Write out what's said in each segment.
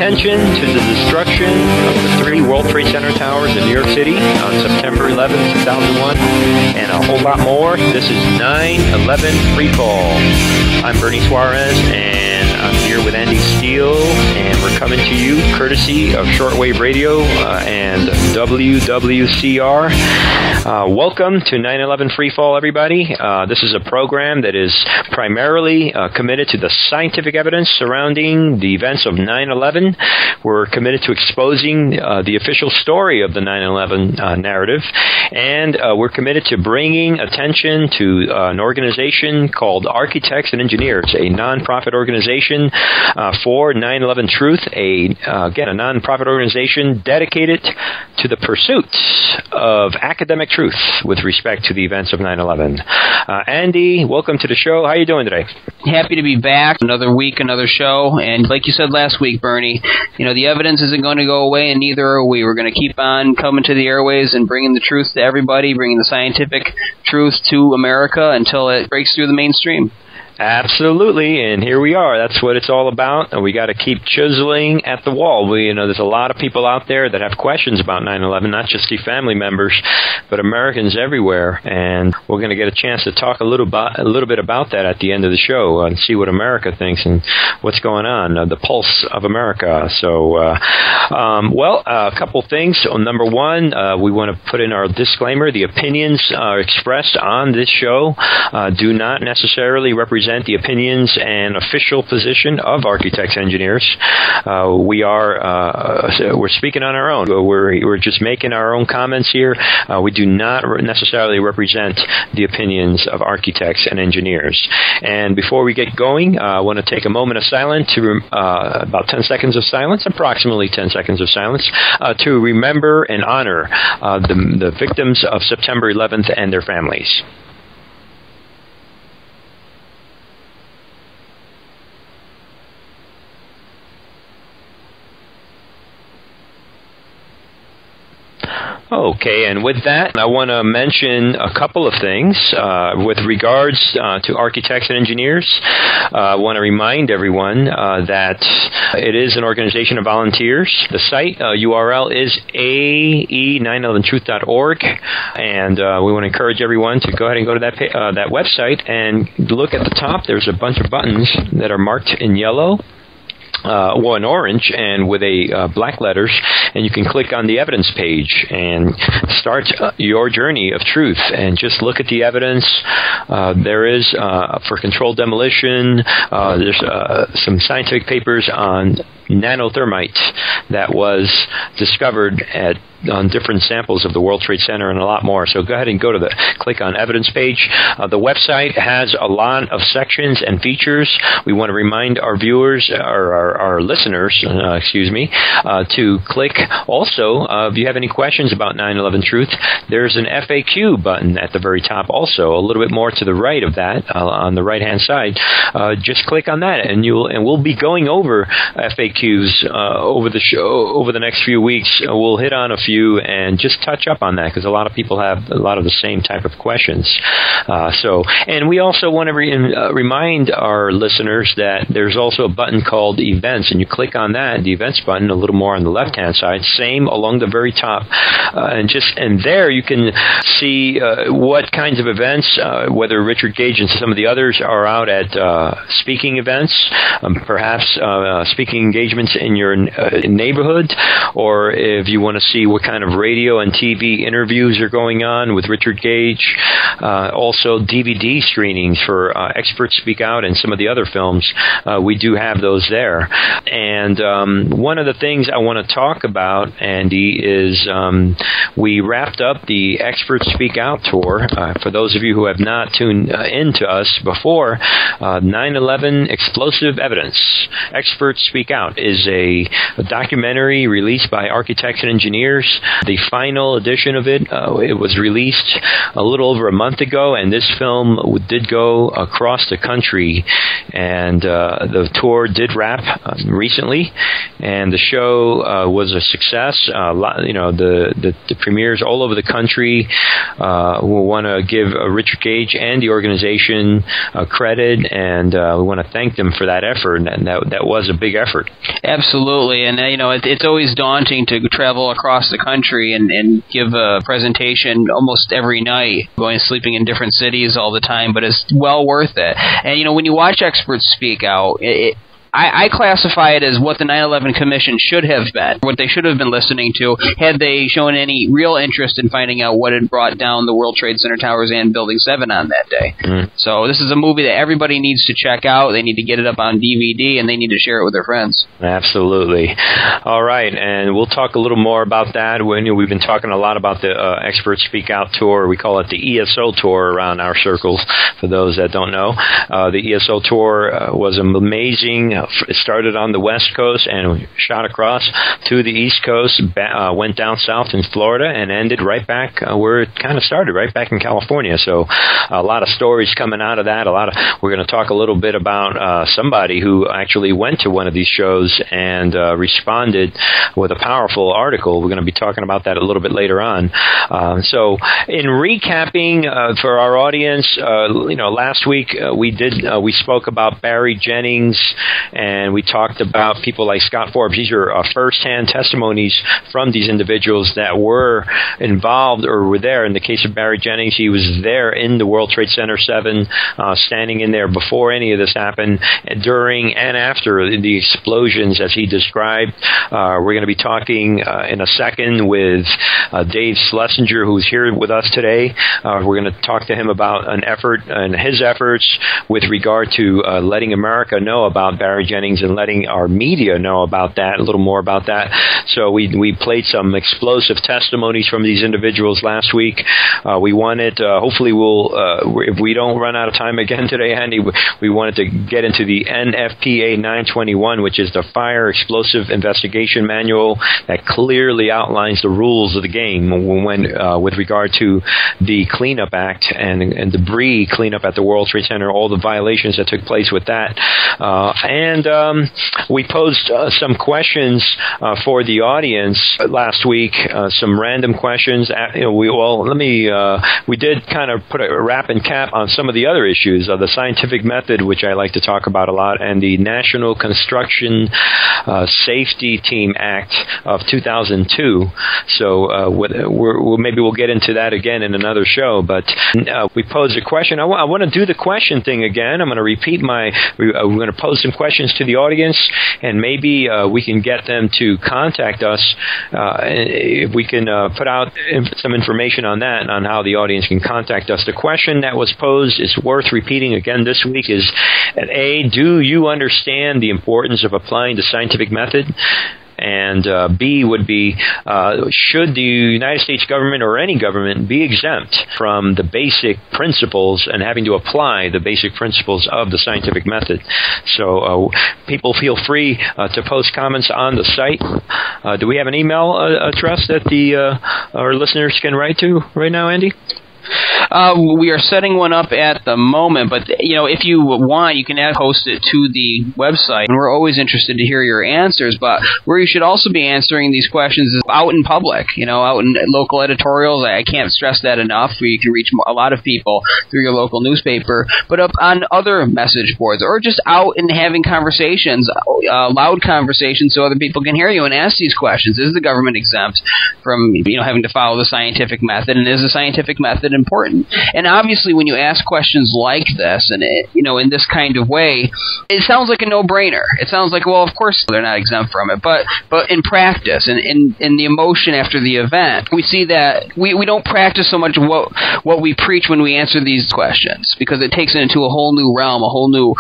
attention to the destruction of the 3 World Trade Center towers in New York City on September 11, 2001, and a whole lot more. This is 9/11 Freefall. I'm Bernie Suarez, and I'm here with Andy Steele, and we're coming to you courtesy of shortwave radio and WWCR. Welcome to 9/11 Freefall, everybody. This is a program that is primarily committed to the scientific evidence surrounding the events of 9/11. We're committed to exposing the official story of the 9/11 narrative, and we're committed to bringing attention to an organization called Architects and Engineers, a nonprofit organization for 9/11Truth, again, a nonprofit organization dedicated to the pursuit of academic truth with respect to the events of 9/11. Andy, welcome to the show. How are you doing today? Happy to be back. Another week, another show. And like you said last week, Bernie, you know, the evidence isn't going to go away, and neither are we. We're going to keep on coming to the airways and bringing the truth to everybody, bringing the scientific truth to America until it breaks through the mainstream. Absolutely, and here we are. That's what it's all about, and we got to keep chiseling at the wall. There's a lot of people out there that have questions about 9/11, not just the family members, but Americans everywhere. And we're going to get a chance to talk a little bit about that at the end of the show and see what America thinks and what's going on, the pulse of America. So, a couple things. Number one, we want to put in our disclaimer: the opinions expressed on this show do not necessarily represent the opinions and official position of Architects Engineers. We're speaking on our own. We're just making our own comments here. We do not necessarily represent the opinions of Architects and Engineers. And before we get going, I want to take a moment of silence about 10 seconds of silence, approximately 10 seconds of silence, to remember and honor the victims of September 11th and their families. Okay, and with that, I want to mention a couple of things with regards to Architects and Engineers. I want to remind everyone that it is an organization of volunteers. The site URL is AE911Truth.org, and we want to encourage everyone to go ahead and go to that website and look at the top. There's a bunch of buttons that are marked in yellow. In orange and with black letters, and you can click on the evidence page and start your journey of truth and just look at the evidence. There is, for controlled demolition, there's some scientific papers on nanothermite that was discovered on different samples of the World Trade Center and a lot more. So go ahead and click on evidence page. The website has a lot of sections and features. We want to remind our viewers, or our listeners, to click. Also, if you have any questions about 9/11 Truth, there's an FAQ button at the very top also, a little bit more to the right of that, on the right-hand side. Just click on that, and we'll be going over FAQs over the show over the next few weeks. We'll hit on a few and just touch up on that because a lot of people have a lot of the same type of questions. And we also want to remind our listeners that there's also a button called Events, and you click on that, the Events button, a little more on the left-hand side, same along the very top, and there you can see what kinds of events, whether Richard Gage and some of the others are out at speaking events, perhaps speaking engagements in your neighborhood, or if you want to see what kind of radio and TV interviews are going on with Richard Gage. Also, DVD screenings for Experts Speak Out and some of the other films. We do have those there. And one of the things I want to talk about, Andy, is we wrapped up the Experts Speak Out tour. For those of you who have not tuned in to us before, 9/11 Explosive Evidence. Experts Speak Out is a documentary released by Architects and Engineers. The final edition of it, it was released a little over a month ago, and this film did go across the country, and the tour did wrap recently, and the show was a success. The premiers all over the country will want to give Richard Gage and the organization credit, and we want to thank them for that effort. And that was a big effort. Absolutely, and it's always daunting to travel across the country and give a presentation almost every night, going sleeping in different cities all the time, but it's well worth it. And when you watch experts speak out, I classify it as what the 9/11 Commission should have been, what they should have been listening to, had they shown any real interest in finding out what had brought down the World Trade Center towers and Building 7 on that day. So this is a movie that everybody needs to check out. They need to get it up on DVD, and they need to share it with their friends. Absolutely. All right, and we'll talk a little more about that. We've been talking a lot about the Expert Speak Out Tour. We call it the ESO Tour around our circles, for those that don't know. The ESO Tour was amazing. It started on the West Coast and shot across to the East Coast, went down south in Florida, and ended right back where it kind of started, right back in California. So a lot of stories coming out of that. We're going to talk a little bit about somebody who actually went to one of these shows and responded with a powerful article. We're going to be talking about that a little bit later on. So in recapping for our audience, last week we spoke about Barry Jennings, and we talked about people like Scott Forbes. These are first-hand testimonies from these individuals that were involved or were there. In the case of Barry Jennings, he was there in the World Trade Center 7, standing in there before any of this happened, during and after the explosions, as he described. We're going to be talking in a second with Dave Slessinger, who's here with us today. We're going to talk to him about an effort and his efforts with regard to letting America know about Barry Jennings and letting our media know about that, a little more about that. So we played some explosive testimonies from these individuals last week. We wanted, hopefully if we don't run out of time again today, Andy, we wanted to get into the NFPA 921, which is the Fire Explosive Investigation Manual that clearly outlines the rules of the game with regard to the Cleanup Act and debris cleanup at the World Trade Center, all the violations that took place with that. And we posed some questions for the audience last week, some random questions. We did kind of put a wrap and cap on some of the other issues of the scientific method, which I like to talk about a lot, and the National Construction Safety Team Act of 2002. So maybe we'll get into that again in another show. But we posed a question. I want to do the question thing again. I'm going to repeat we're going to pose some questions to the audience, and maybe we can get them to contact us if we can put out some information on that, on how the audience can contact us. The question that was posed is worth repeating again this week is, A, do you understand the importance of applying the scientific method? And B would be, should the United States government or any government be exempt from the basic principles and having to apply the basic principles of the scientific method? So people feel free to post comments on the site. Do we have an email address that our listeners can write to right now, Andy? We are setting one up at the moment, but if you want, you can post it to the website, and we're always interested to hear your answers. But where you should also be answering these questions is out in public, out in local editorials. I can't stress that enough. Where you can reach a lot of people through your local newspaper, but up on other message boards, or just out and having conversations, loud conversations, so other people can hear you and ask these questions. Is the government exempt from having to follow the scientific method, and is the scientific method important? And obviously, when you ask questions like this, and in this kind of way, it sounds like a no-brainer. It sounds like, well, of course they're not exempt from it. But in practice, and in the emotion after the event, we see that we don't practice so much what we preach when we answer these questions, because it takes it into a whole new realm, a whole new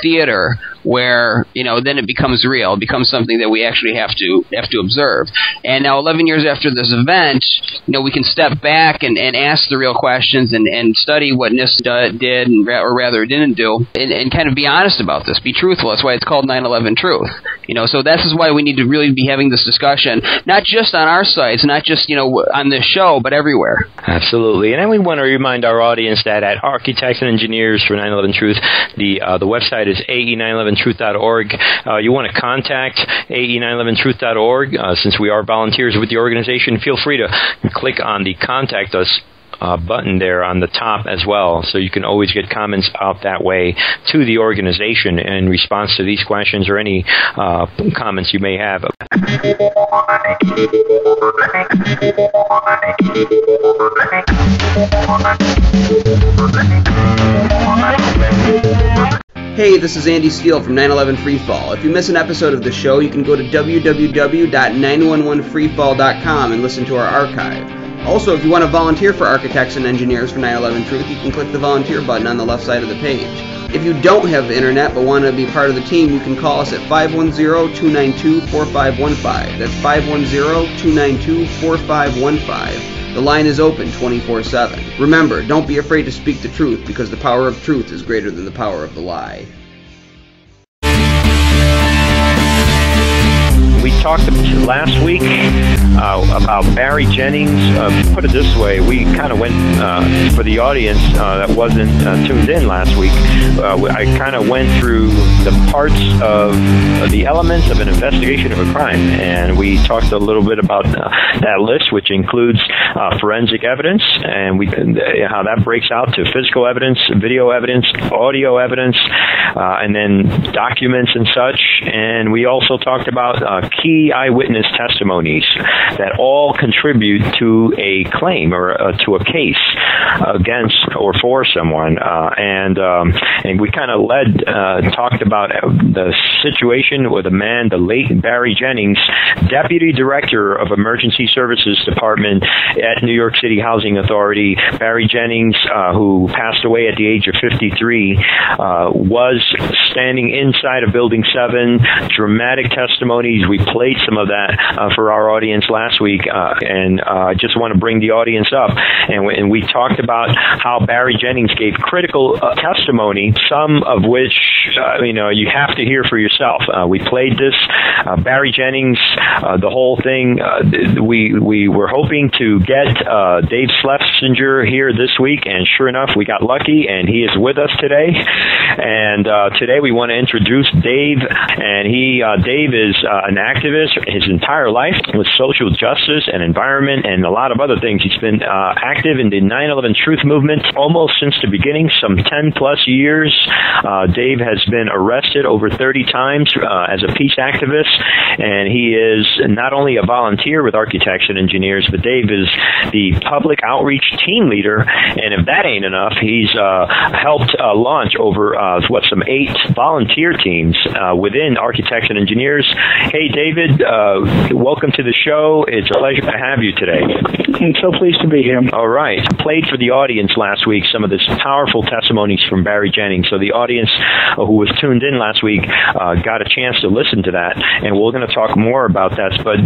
theater, where then it becomes real. It becomes something that we actually have to observe. And now, 11 years after this event, we can step back and ask the real questions and study what NIST did, or rather didn't do, and kind of be honest about this, be truthful. That's why it's called 9/11Truth. So this is why we need to really be having this discussion, not just on our sites, not just on this show, but everywhere. Absolutely. And then we want to remind our audience that at Architects and Engineers for 9/11Truth, the website is AE911 911truth.org. You want to contact AE911Truth.org. Since we are volunteers with the organization, feel free to click on the Contact Us button there on the top as well, so you can always get comments out that way to the organization in response to these questions or any comments you may have. Hey, this is Andy Steele from 911 Freefall. If you miss an episode of the show, you can go to www.911freefall.com and listen to our archive. Also, if you want to volunteer for architects and engineers for 911 Truth, you can click the volunteer button on the left side of the page. If you don't have internet but want to be part of the team, you can call us at 510-292-4515. That's 510-292-4515. The line is open 24/7. Remember, don't be afraid to speak the truth, because the power of truth is greater than the power of the lie. We talked last week about Barry Jennings. Put it this way, we kind of went, for the audience that wasn't tuned in last week, I kind of went through the parts of the elements of an investigation of a crime, and we talked a little bit about that list, which includes forensic evidence, and how that breaks out to physical evidence, video evidence, audio evidence, and then documents and such. And we also talked about key eyewitness testimonies that all contribute to a claim or to a case against or for someone. And we kind of talked about the situation with a man, the late Barry Jennings, Deputy Director of Emergency Services Department at New York City Housing Authority. Barry Jennings, who passed away at the age of 53, was standing inside of Building 7. Dramatic testimonies. We played some of that for our audience last week, and I just want to bring the audience up. And we talked about how Barry Jennings gave critical testimony, some of which you have to hear for yourself. We played this. Barry Jennings, the whole thing. We were hoping to get Dave Slessinger here this week, and sure enough, we got lucky, and he is with us today. And today we want to introduce Dave, and Dave is an activist his entire life with social justice and environment and a lot of other things. He's been active in the 9/11 Truth movement almost since the beginning, some 10 plus years. Dave has been arrested over 30 times as a peace activist, and he is not only a volunteer with architects and engineers, but Dave is the public outreach team leader, and if that ain't enough, he's helped launch over some 8 volunteer teams within architects and engineers. Hey, David, welcome to the show. It's a pleasure to have you today. I'm so pleased to be here. All right. Played for the audience last week some of this powerful testimonies from Barry Jennings. So the audience who was tuned in last week got a chance to listen to that, and we're going to talk more about that. But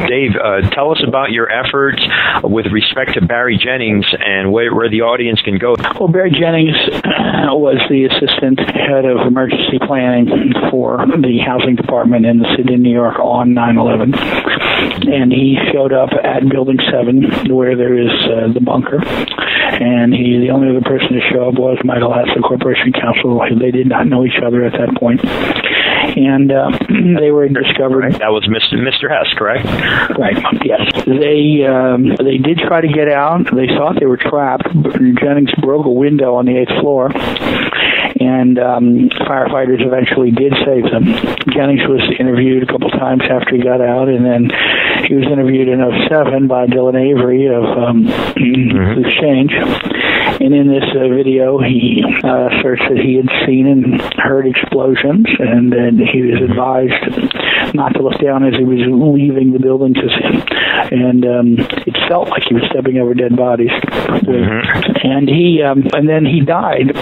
Dave, tell us about your efforts with respect to Barry Jennings and where the audience can go. Well, Barry Jennings was the assistant head of emergency planning for the housing department in the city of New York on 9/11, and he showed up at Building 7 where there is the bunker, and the only other person to show up was Michael Hess, the Corporation Counsel. They did not know each other at that point, and they were discovered. That was Mr. Hess, correct? Right, yes. They did try to get out. They thought they were trapped. Jennings broke a window on the 8th floor, and firefighters eventually did save them. Jennings was interviewed a couple times after he got out, and then he was interviewed in 2007 by Dylan Avery of Loose Change. And in this video, he asserts that he had seen and heard explosions, and that he was advised not to look down as he was leaving the building, and it felt like he was stepping over dead bodies. And then he died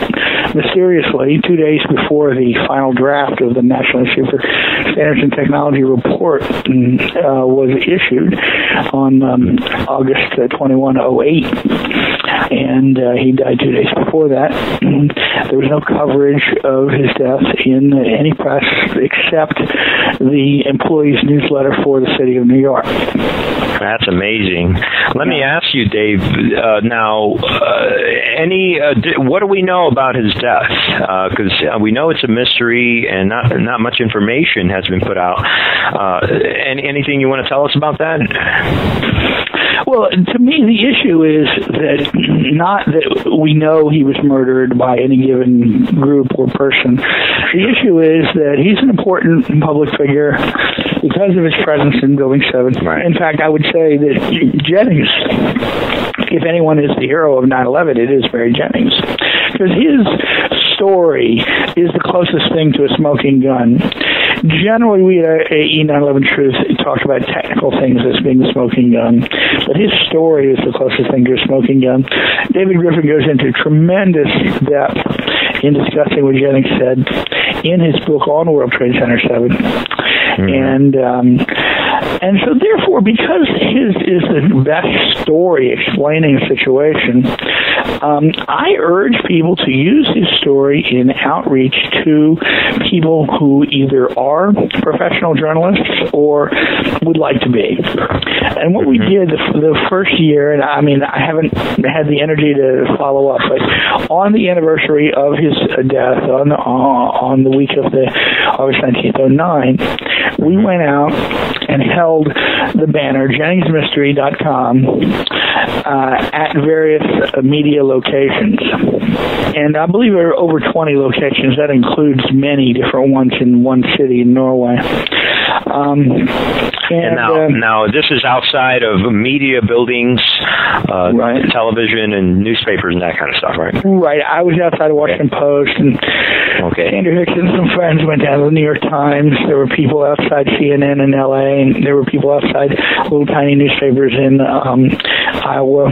mysteriously 2 days before the final draft of the National Institute for Standards and Technology report was issued on August 21, 2008. And he died 2 days before that. There was no coverage of his death in any press except the employees' newsletter for the city of New York. That's amazing. Let me ask you, Dave. What do we know about his death? Because we know it's a mystery, and not much information has been put out. Anything you want to tell us about that? Well, to me, the issue is that not that we know he was murdered by any given group or person. The issue is that he's an important public figure because of his presence in Building 7. Right. In fact, I would say that Jennings, if anyone is the hero of 9/11, it is Barry Jennings. Because his story is the closest thing to a smoking gun. Generally, we at AE911Truth talk about technical things as being the smoking gun, but his story is the closest thing to a smoking gun. David Griffin goes into tremendous depth in discussing what Jennings said in his book on World Trade Center 7. And so therefore, because his is the best story explaining the situation, I urge people to use his story in outreach to people who either are professional journalists or would like to be. And what we did the first year, and I mean, I haven't had the energy to follow up, but on the anniversary of his death, on the week of the August 19th, 2009, we went out and held the banner, JenningsMystery.com, at various media locations. And I believe there are over 20 locations. That includes many different ones in one city in Norway. And now this is outside of media buildings, right. Television and newspapers and that kind of stuff, right? Right. I was outside of Washington Post, and Andrew Hicks and some friends went down to the New York Times. There were people outside CNN in LA, and there were people outside little tiny newspapers in Iowa.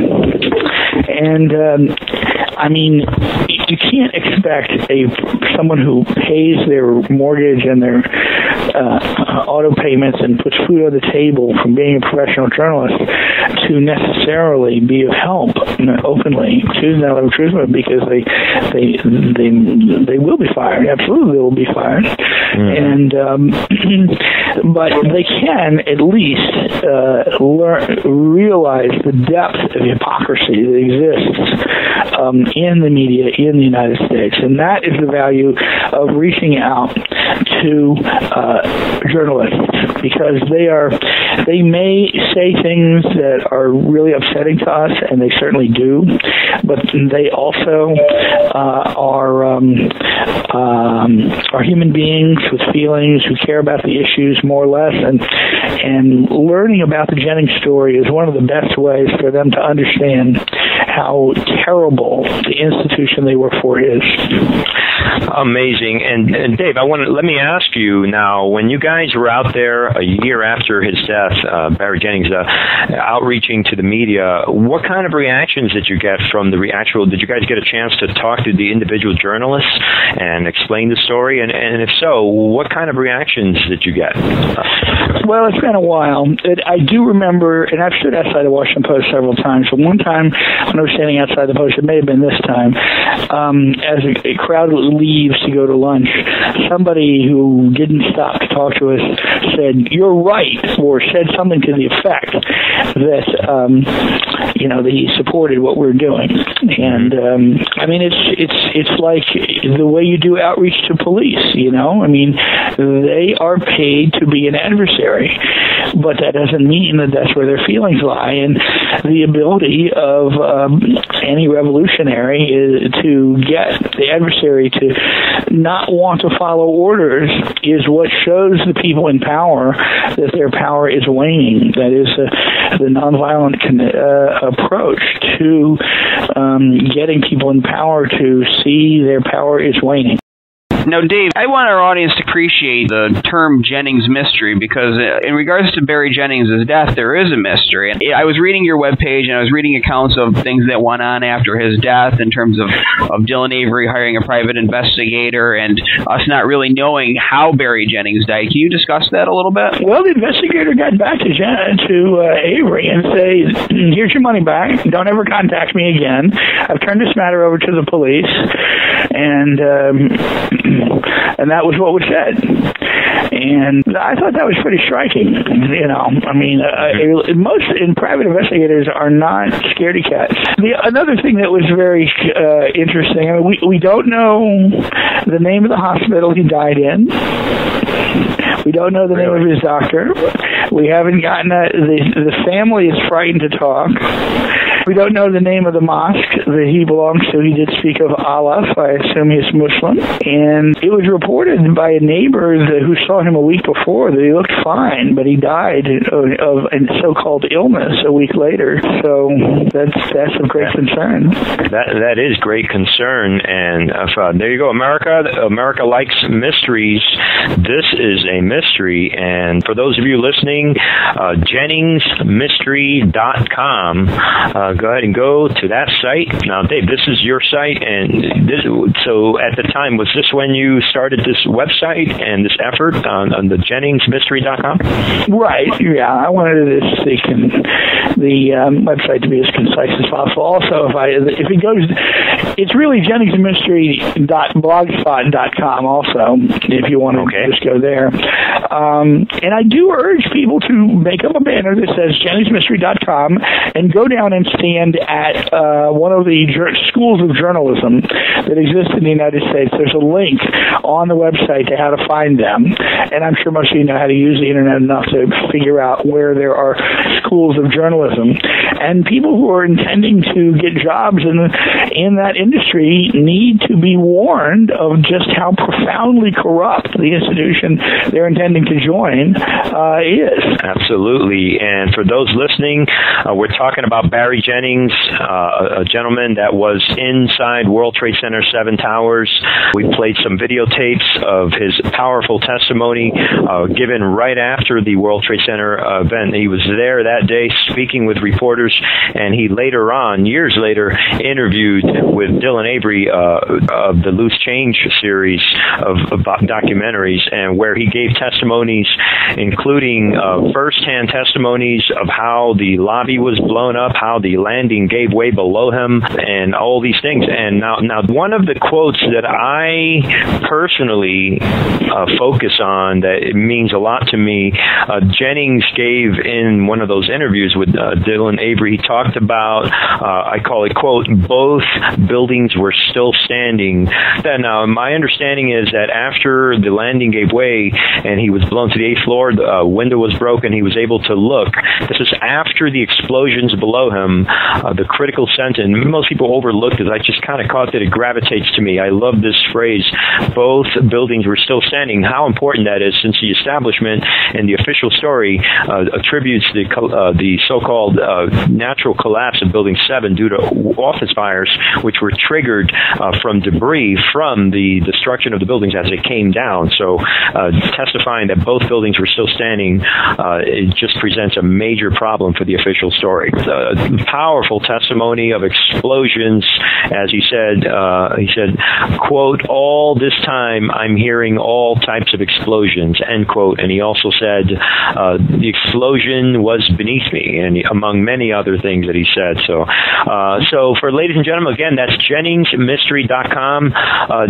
And I mean, you can't expect someone who pays their mortgage and their auto payments and puts food on the table from being a professional journalist to necessarily be of help openly to the 9/11 Truth Movement, because they will be fired. Absolutely, they will be fired. And but they can at least realize the depth of hypocrisy that exists in the media in the United States, and that is the value of reaching out to journalists, because they may say things that are really upsetting to us, and they certainly do, but they also are human beings with feelings who care about the issues more or less, and learning about the Jennings story is one of the best ways for them to understand how terrible the institution they work for is. Amazing. And Dave, let me ask you now, when you guys were out there a year after his death, Barry Jennings, outreaching to the media, what kind of reactions did you get from did you guys get a chance to talk to the individual journalists and explain the story? And if so, what kind of reactions did you get? Well, it's been a while. I do remember, and I've stood outside the Washington Post several times, but one time when I was standing outside the Post, it may have been this time, as a crowd leaves to go to lunch, somebody who didn't stop to talk to us said, "You're right," or said something to the effect that, that he supported what we're doing. And, I mean, it's like the way you do outreach to police, I mean, they are paid to be an adversary, but that doesn't mean that that's where their feelings lie. And the ability of any revolutionary is to get the adversary to not want to follow orders is what shows the people in power that their power is waning. That is the nonviolent approach to getting people in power to see their power is waning. Now, Dave, I want our audience to appreciate the term Jennings mystery, because in regards to Barry Jennings' death, there is a mystery. I was reading your webpage, and I was reading accounts of things that went on after his death in terms of Dylan Avery hiring a private investigator and us not really knowing how Barry Jennings died. Can you discuss that a little bit? Well, the investigator got back to Avery and say, "Here's your money back. Don't ever contact me again. I've turned this matter over to the police." And And that was what was said. And I thought that was pretty striking. You know, I mean, most private investigators are not scaredy cats. Another thing that was very interesting, I mean, we don't know the name of the hospital he died in. We don't know the name of his doctor. We haven't gotten the family is frightened to talk. We don't know the name of the mosque that he belongs to. He did speak of Allah, so I assume he's Muslim. And it was reported by a neighbor who saw him a week before that he looked fine, but he died of a so-called illness a week later. So that's of great concern. That is great concern. And there you go, America. America likes mysteries. This is a mystery. And for those of you listening, JenningsMystery.com. Go ahead and go to that site. Now, Dave, this is your site, and so at the time, was this when you started this website and this effort on the JenningsMystery.com? Right. Yeah, I wanted the website to be as concise as possible. Also, if it goes, it's really JenningsMystery.blogspot.com. Also, if you want to just go there. And I do urge people to make up a banner that says JenningsMystery.com and go down and stand at one of the schools of journalism that exist in the United States. There's a link on the website to how to find them. And I'm sure most of you know how to use the internet enough to figure out where there are schools of journalism. And people who are intending to get jobs in that industry need to be warned of just how profoundly corrupt the institution they're intending to join is. Absolutely. And for those listening, we're talking about Barry Jennings, a gentleman that was inside World Trade Center 7 Towers. We played some videotapes of his powerful testimony given right after the World Trade Center event. He was there that day speaking with reporters, and he later on, years later, interviewed with Dylan Avery of the Loose Change series of documentaries, and where he gave testimonies, including first-hand testimonies of how the lobby was blown up, how the landing gave way below him, and all these things. And now one of the quotes that I personally focus on that it means a lot to me, Jennings gave in one of those interviews with Dylan Avery. He talked about, I call it, quote, both buildings were still standing. Now, my understanding is that after the landing gave way and he was blown to the 8th floor, the window was broken, he was able to look. This is after the explosions below him. The critical sentence, most people overlooked it. I just kind of caught that it gravitates to me. I love this phrase, both buildings were still standing. How important that is, since the establishment and the official story attributes the so-called natural collapse of Building 7 due to office fires, which were triggered from debris from the destruction of the buildings as they came down. So testifying that both buildings were still standing, it just presents a major problem for the official story. Powerful testimony of explosions, as he said, quote, all this time I'm hearing all types of explosions, end quote. And he also said the explosion was beneath me, and among many other things that he said. So for ladies and gentlemen, again, that's JenningsMystery.com.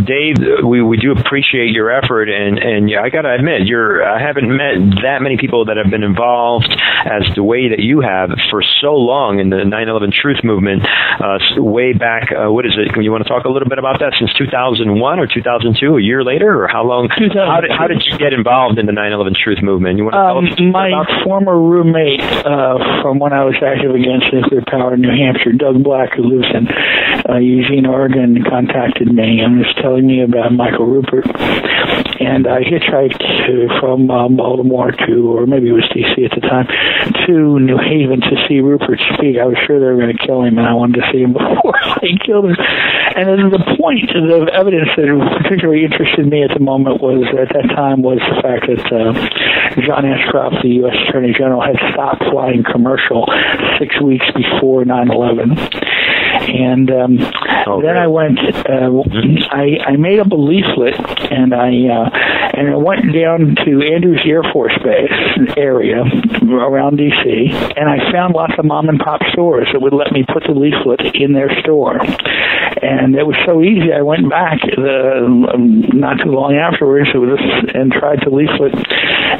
Dave, we do appreciate your effort, and yeah, I got to admit, I haven't met that many people that have been involved as the way that you have for so long in the 9/11 Truth movement, way back. What is it? You want to talk a little bit about that? Since 2001 or 2002, a year later, or how long? How did you get involved in the 9/11 Truth movement? You want to tell us my former roommate from when I was active against nuclear power in New Hampshire, Doug Black, who lives in Eugene, Oregon, contacted me and was telling me about Michael Rupert. And I hitchhiked from Baltimore to, or maybe it was D.C. at the time, to New Haven to see Rupert speak. I was sure they were going to kill him, and I wanted to see him before they killed him. And then the point of evidence that particularly interested me at the moment was, at that time, was the fact that John Ashcroft, the U.S. Attorney General, had stopped flying commercial 6 weeks before 9/11. And then I went, I made up a leaflet, and I went down to Andrews Air Force Base area around D.C., and I found lots of mom and pop stores that would let me put the leaflet in their store. And it was so easy, I went back not too long afterwards and tried to leaflet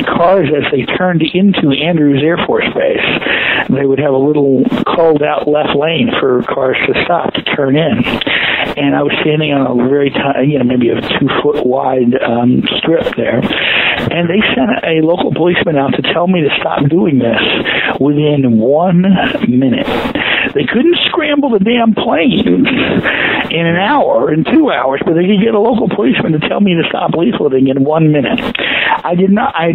cars as they turned into Andrews Air Force Base. They would have a little culled out left lane for cars to stop, to turn in. And I was standing on a very tiny, maybe a 2-foot wide strip there. And they sent a local policeman out to tell me to stop doing this within 1 minute. They couldn't scramble the damn planes in an hour, in 2 hours, but they could get a local policeman to tell me to stop leafleting in 1 minute. I did not. I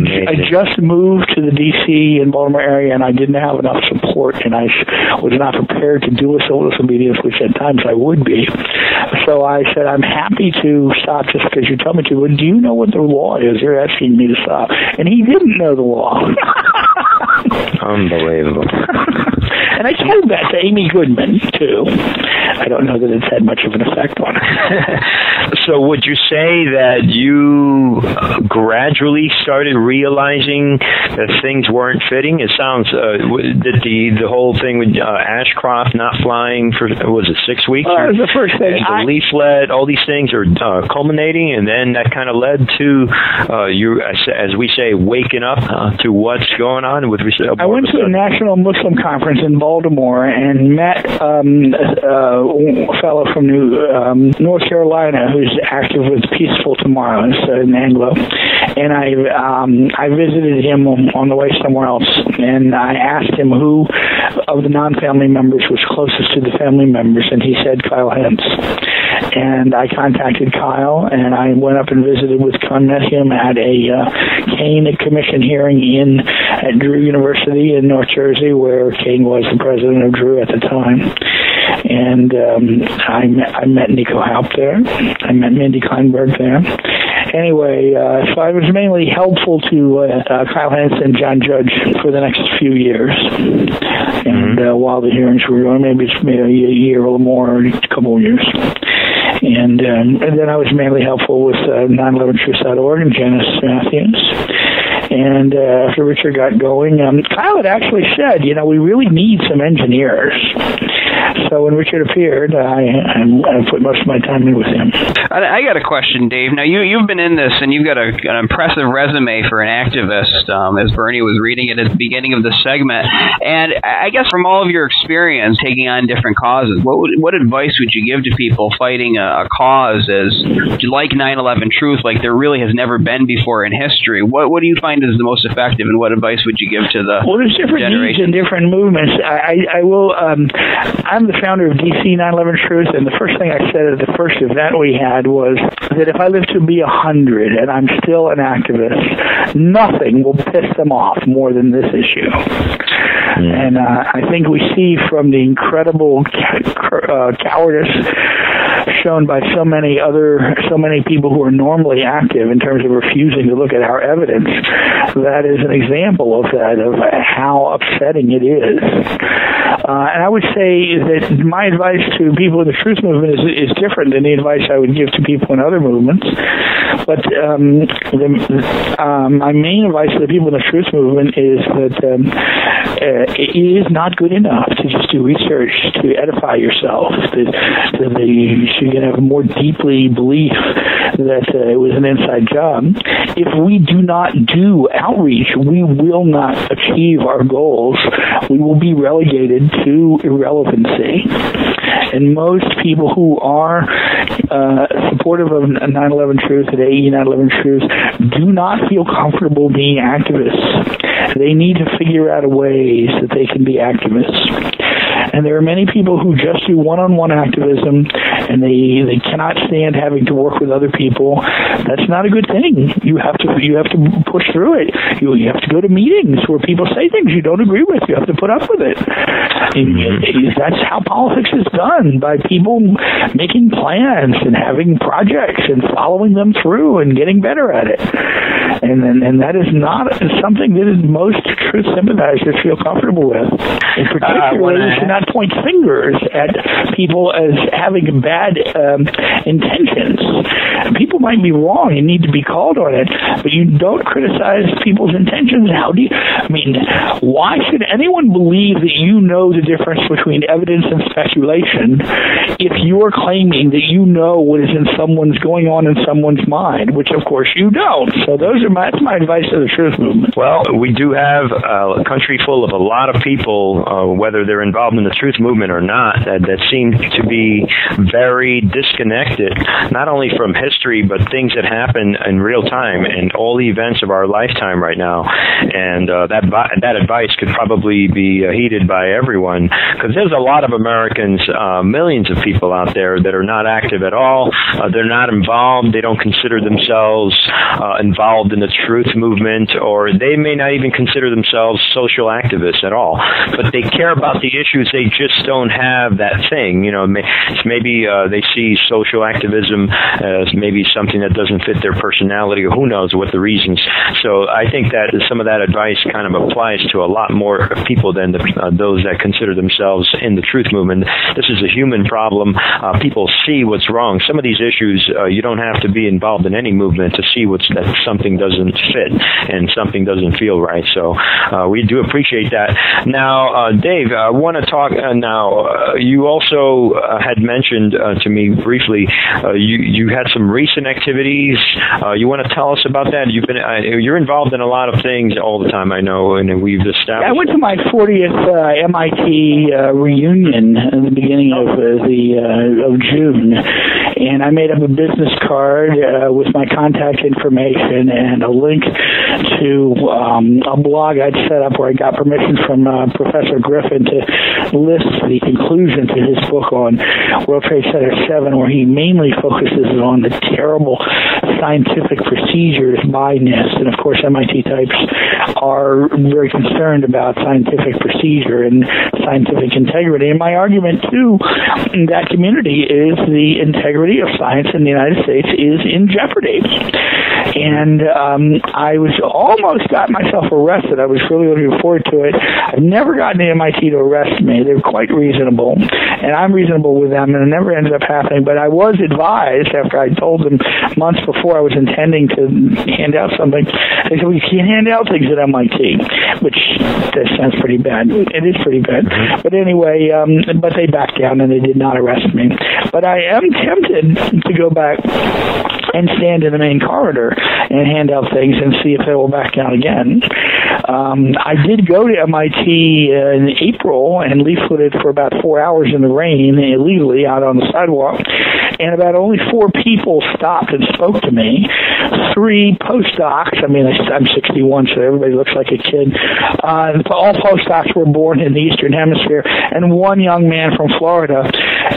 just moved to the D.C. and Baltimore area, and I didn't have enough support, and I was not prepared to do a civil disobedience, which at times I would be. So I said, I'm happy to stop just because you tell me to. But do you know what the law is? You're asking me to stop. And he didn't know the law. Unbelievable. And I told that to Amy Goodman, too. I don't know that it's had much of an effect on her. So would you say that you gradually started realizing that things weren't fitting? It sounds, that the whole thing with Ashcroft not flying for, was it 6 weeks? It was the first thing. And the leaflet, all these things are culminating, and then that kind of led to you, as we say, waking up to what's going on with respect. I went to a national Muslim conference in Baltimore and met a fellow from North Carolina who's active with Peaceful Tomorrow in Anglo, and I visited him on the way somewhere else, and I asked him who of the non-family members was closest to the family members, and he said Kyle Hentz. And I contacted Kyle, and I went up and visited with Kyle, met him at a Kane Commission hearing at Drew University in North Jersey, where Kane was the president of Drew at the time. And I met Nico Haupt there. I met Mindy Kleinberg there. Anyway, so I was mainly helpful to Kyle Hentz and John Judge for the next few years. And while the hearings were going, maybe a year or more, or a couple of years. And then I was mainly helpful with 911truth.org and Janice Matthews. And after Richard got going, Kyle had actually said, we really need some engineers. So when Richard appeared, I put most of my time in with him. I got a question, Dave. Now, you've been in this, and you've got an impressive resume for an activist, as Bernie was reading it at the beginning of the segment. And I guess from all of your experience taking on different causes, what advice would you give to people fighting a cause like 9/11 Truth, like there really has never been before in history? What do you find is the most effective, and what advice would you give to the there's different needs and different movements. I'm the founder of DC 9/11 Truth, and the first thing I said at the first event we had was that if I live to be 100 and I'm still an activist, nothing will piss them off more than this issue. And I think we see from the incredible cowardice shown by so many people who are normally active in terms of refusing to look at our evidence, that is an example of that, of how upsetting it is. And I would say that my advice to people in the truth movement is different than the advice I would give to people in other movements. But my main advice to the people in the truth movement is that it is not good enough to just do research to edify yourself. You should have more deeply belief that it was an inside job. If we do not do outreach, we will not achieve our goals. We will be relegated to irrelevancy. And most people who are supportive of 9/11 Truth and AE 9/11 Truth do not feel comfortable being activists. They need to figure out ways that they can be activists. And there are many people who just do one-on-one activism, and they cannot stand having to work with other people. That's not a good thing. You have to push through it. You have to go to meetings where people say things you don't agree with. You have to put up with it. That's how politics is done, by people making plans and having projects and following them through and getting better at it. And that is not something that most truth sympathizers feel comfortable with. In particular, we should not point fingers at people as having bad intentions. People might be wrong and need to be called on it, but you don't criticize people's intentions. Why should anyone believe that you know the difference between evidence and speculation if you're claiming that you know what is going on in someone's mind, which of course you don't? So that's my advice to the truth movement. Well, we do have a country full of a lot of people, whether they're involved in the truth movement or not, that seem to be very disconnected, not only from history, but things that happen in real time and all the events of our lifetime right now. And that advice could probably be heeded by everyone, because there's a lot of Americans, millions of people out there that are not active at all. They're not involved. They don't consider themselves involved in the truth movement, or they may not even consider themselves social activists at all. But they care about the issues. They just don't have that thing. Maybe they see social activism as maybe something that doesn't fit their personality, or who knows what the reasons. So I think that some of that advice kind of applies to a lot more people than those that consider themselves in the truth movement. This is a human problem. People see what's wrong. Some of these issues, you don't have to be involved in any movement to see that something doesn't fit and something doesn't feel right. So we do appreciate that. Now, Dave, I want to talk now. You also had mentioned to me briefly, you had some recent activities. You want to tell us about that? You're involved in a lot of things all the time, I know, and we've established. I went to my 40th MIT reunion in the beginning of June, and I made up a business card with my contact information and a link to a blog I'd set up where I got permission from Professor Griffin to list the conclusion to his book on World Trade Center 7, where he mainly focuses on the terrible scientific procedures by NIST. And of course, MIT types are very concerned about scientific procedure and scientific integrity. And my argument to that community is the integrity of science in the United States is in jeopardy. And I was almost got myself arrested. I was really looking forward to it. I've never gotten the MIT to arrest me. They're quite reasonable, and I'm reasonable with them, and it never ended up happening. But I was advised, after I told them months before I was intending to hand out something, they said, well, you can't hand out things at MIT, which that sounds pretty bad. It is pretty bad. But anyway, but they backed down, and they did not arrest me. But I am tempted to go back and stand in the main corridor and hand out things and see if they will back down again. I did go to MIT in April and leafleted for about 4 hours in the rain illegally out on the sidewalk, and about only 4 people stopped and spoke to me. 3 postdocs, I'm 61, so everybody looks like a kid. All postdocs were born in the Eastern Hemisphere, and 1 young man from Florida,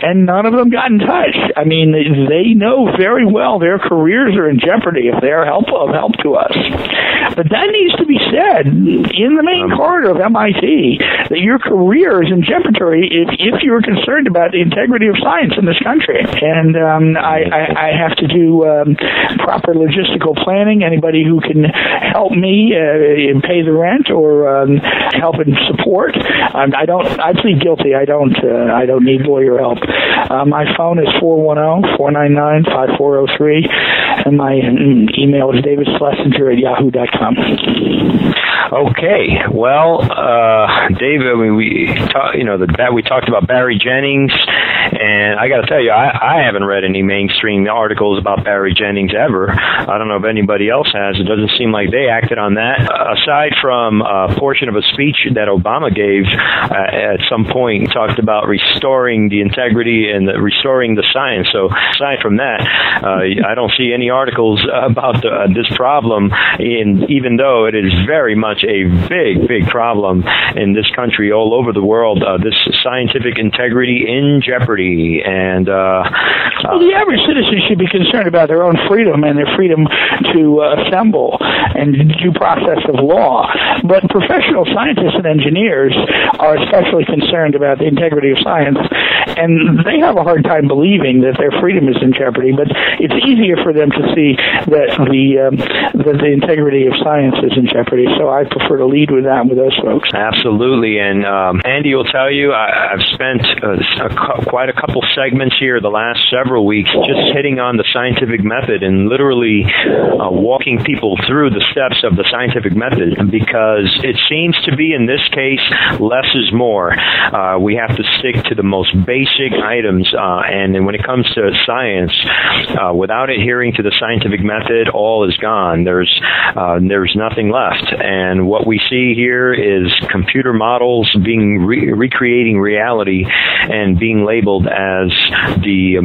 and none of them got in touch. They know very well their careers are in jeopardy if they're of help to us. But that needs to be said in the main corridor of MIT, that your career is in jeopardy if you're concerned about the integrity of science in this country. And I have to do proper logistical planning. Anybody who can help me pay the rent or help and support, I plead guilty. I don't need lawyer help. My phone is 410-499-5403, and my email is davidslessinger@yahoo.com. Okay, well, Dave, we talked about Barry Jennings, and I got to tell you, I haven't read any mainstream articles about Barry Jennings ever. I don't know if anybody else has. It doesn't seem like they acted on that. Aside from a portion of a speech that Obama gave at some point, he talked about restoring the integrity and restoring the science. So aside from that, I don't see any articles about this problem, even though it is very much a big problem in this country, all over the world. This scientific integrity in jeopardy. And the average citizen should be concerned about their own freedom and their freedom to assemble and due process of law. But professional scientists and engineers are especially concerned about the integrity of science, and they have a hard time believing that their freedom is in jeopardy. But it's easier for them to see that the integrity of science is in jeopardy. So I prefer to lead with that with those folks. Absolutely, and Andy will tell you I've spent quite a couple segments here the last several weeks just hitting on the scientific method and literally walking people through the steps of the scientific method, because it seems to be in this case less is more. We have to stick to the most basic items, and when it comes to science, without adhering to the scientific method, all is gone. There's nothing left, and what we see here is computer models being recreating reality and being labeled as the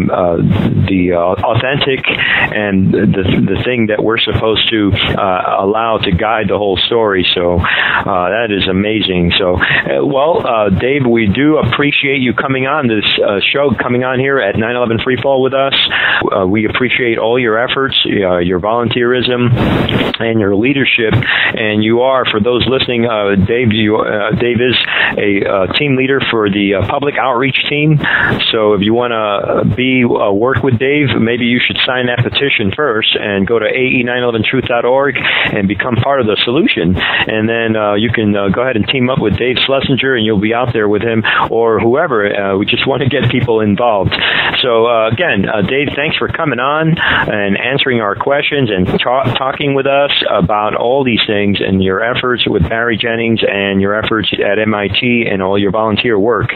authentic and the thing that we're supposed to allow to guide the whole story. So that is amazing. So, Dave, we do appreciate you coming on this show, coming on here at 9/11 Free Fall with us. We appreciate all your efforts, your volunteerism, and your leadership. And you are, for those listening, Dave is a team leader for the public outreach team. So if you want to work with Dave, maybe you should sign that petition first and go to AE911Truth.org and become part of the solution. And then you can go ahead and team up with Dave Slessinger, and you'll be out there with him or whoever. We just want to get people involved. So again, Dave, thanks for coming on and answering our questions and talking with us about all these things and your efforts with Barry Jennings and your efforts at MIT and all your volunteer work.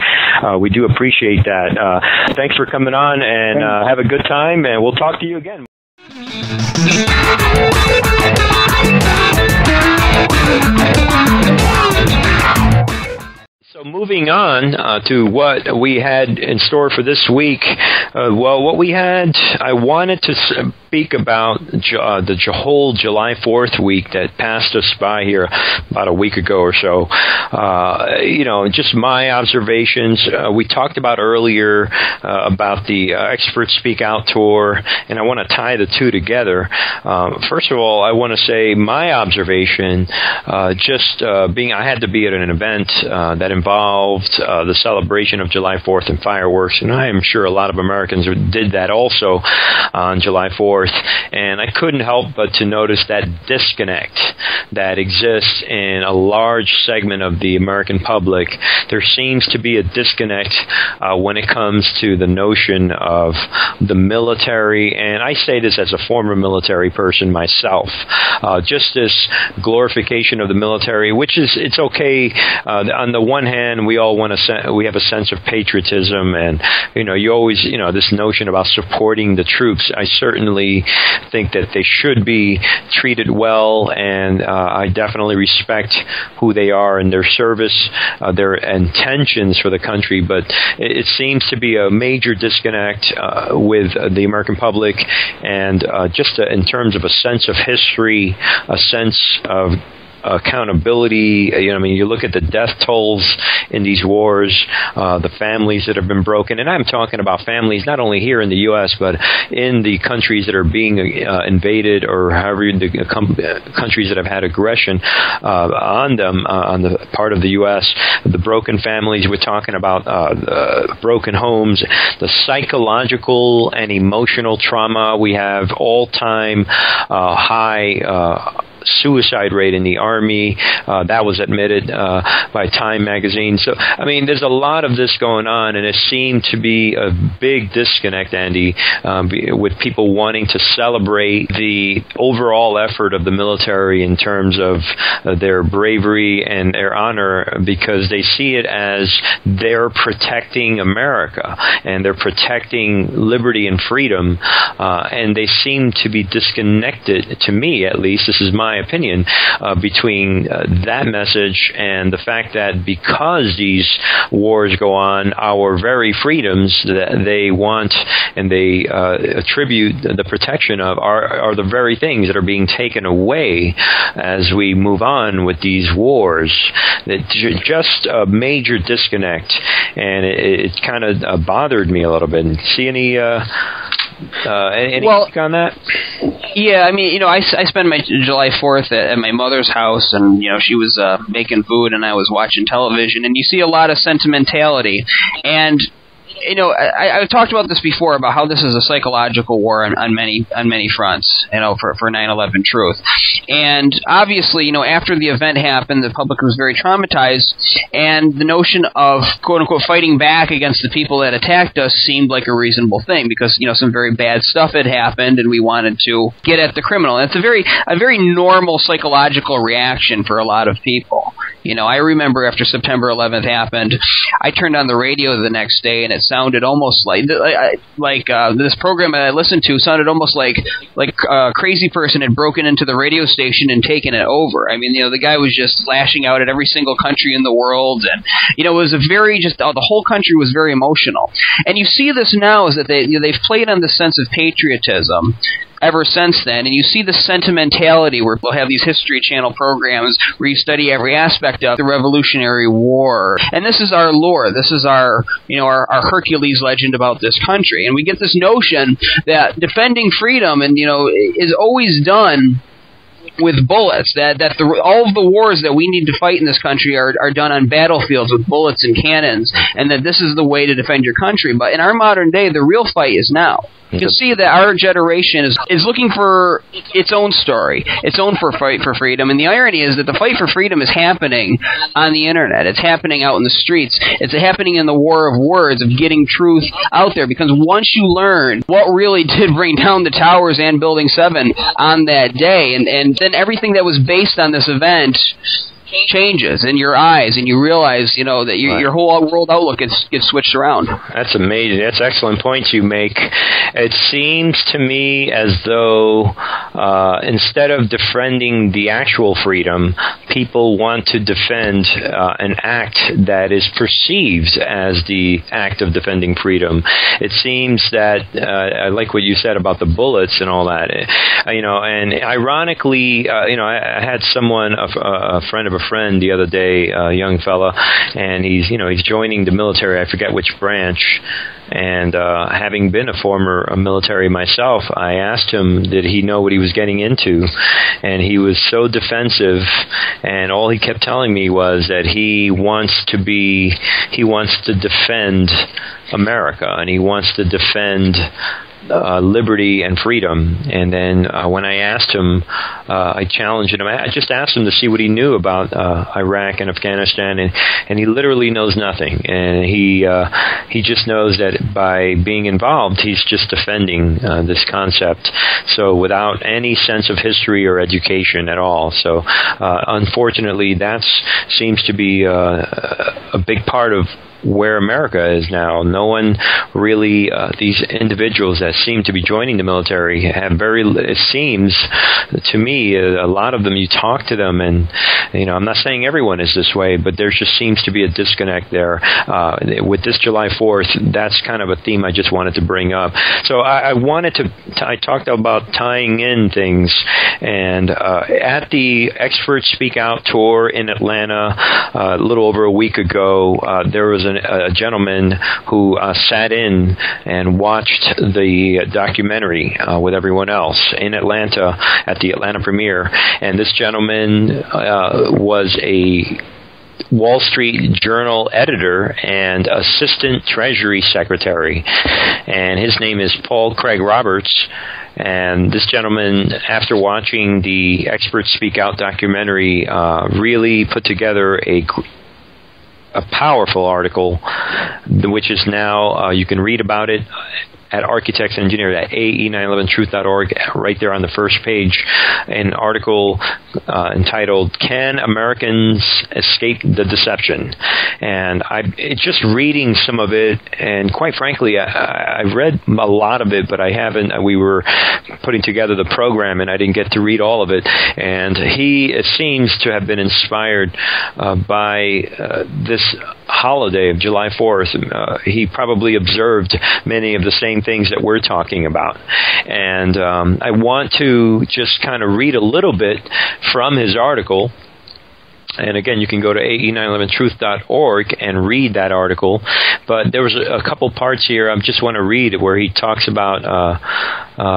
We do appreciate that. Thanks for coming on, and have a good time, and we'll talk to you again. So moving on to what we had in store for this week. What we had, I wanted to speak about the whole July 4th week that passed us by here about a week ago or so. Just my observations. We talked about earlier about the Expert Speak Out tour, and I want to tie the two together. First of all, I want to say my observation, I had to be at an event that involved the celebration of July 4th and fireworks, and I am sure a lot of Americans did that also on July 4th, and I couldn't help but to notice that disconnect that exists in a large segment of the American public. There seems to be a disconnect when it comes to the notion of the military, and I say this as a former military person myself, just this glorification of the military, which is, it's okay. On the one hand, we have a sense of patriotism, and you always, this notion about supporting the troops. I certainly think that they should be treated well, and I definitely respect who they are and their service, their intentions for the country. But it seems to be a major disconnect with the American public, and just in terms of a sense of history, a sense of accountability. You look at the death tolls in these wars, the families that have been broken, and I'm talking about families not only here in the U.S., but in the countries that are being invaded, or however the countries that have had aggression on them on the part of the U.S., the broken families. We're talking about the broken homes, the psychological and emotional trauma. We have all-time high suicide rate in the Army. That was admitted by Time magazine. So, there's a lot of this going on, and it seemed to be a big disconnect, Andy, with people wanting to celebrate the overall effort of the military in terms of their bravery and their honor, because they see it as they're protecting America and they're protecting liberty and freedom, and they seem to be disconnected, to me at least, this is my opinion, between that message and the fact that because these wars go on, our very freedoms that they want and they attribute the protection of are the very things that are being taken away as we move on with these wars. It's just a major disconnect, and it kind of bothered me a little bit. See any Any take on that? Yeah, I mean, I spent my July 4th at my mother's house, and, she was making food, and I was watching television, and you see a lot of sentimentality. And I've talked about this before, about how this is a psychological war on many fronts, for 9/11 Truth. And obviously, after the event happened, the public was very traumatized, and the notion of, quote-unquote, fighting back against the people that attacked us seemed like a reasonable thing, because, some very bad stuff had happened, and we wanted to get at the criminal. And it's a very normal psychological reaction for a lot of people. I remember after September 11th happened, I turned on the radio the next day, and it sounded almost like this program that I listened to sounded almost like a crazy person had broken into the radio station and taken it over. I mean, the guy was just lashing out at every single country in the world, and it was the whole country was very emotional. And you see this now, is that they've played on the sense of patriotism ever since then, and you see the sentimentality where they'll have these History Channel programs where you study every aspect of the Revolutionary War, and this is our lore, this is our Hercules legend about this country, and we get this notion that defending freedom is always done with bullets, that all of the wars that we need to fight in this country are done on battlefields with bullets and cannons, and that this is the way to defend your country. But in our modern day, the real fight is now. You can see that our generation is looking for its own story, its own fight for freedom. And the irony is that the fight for freedom is happening on the internet. It's happening out in the streets. It's happening in the war of words, of getting truth out there. Because once you learn what really did bring down the towers and Building 7 on that day, and then everything that was based on this event changes in your eyes, and you realize, that your whole world outlook gets switched around. That's amazing. That's excellent points you make. It seems to me as though instead of defending the actual freedom, people want to defend an act that is perceived as the act of defending freedom. It seems that I like what you said about the bullets and all that. And ironically, I had someone, a friend of a friend the other day, a young fella, and he's joining the military. I forget which branch. And having been a former military myself, I asked him, did he know what he was getting into? And he was so defensive, and all he kept telling me was that he wants to defend America, and he wants to defend liberty and freedom. And then when I asked him, I challenged him. I just asked him to see what he knew about Iraq and Afghanistan, and he literally knows nothing. And he just knows that by being involved, he's just defending this concept. So without any sense of history or education at all. So unfortunately, that seems to be a big part of where America is now. No one really, these individuals that seem to be joining the military have it seems to me, a lot of them, you talk to them, and I'm not saying everyone is this way, but there just seems to be a disconnect there. With this July 4th, that's kind of a theme I just wanted to bring up. So I talked about tying in things, and at the Expert Speak Out tour in Atlanta a little over a week ago, there was a gentleman who sat in and watched the documentary with everyone else in Atlanta at the Atlanta premiere. And this gentleman was a Wall Street Journal editor and assistant Treasury Secretary. And his name is Paul Craig Roberts. And this gentleman, after watching the Expert Speak Out documentary, really put together a powerful article, which is now, you can read about it at Architects and Engineers at AE911Truth.org, right there on the first page, an article entitled "Can Americans Escape the Deception?" And just reading some of it, and quite frankly, I've read a lot of it, but I haven't. We were putting together the program, and I didn't get to read all of it. And it seems to have been inspired by this holiday of July 4th. He probably observed many of the same things that we're talking about. And I want to just kind of read a little bit from his article. And again, you can go to AE911Truth.org and read that article. But there was a couple parts here I just want to read where he talks about,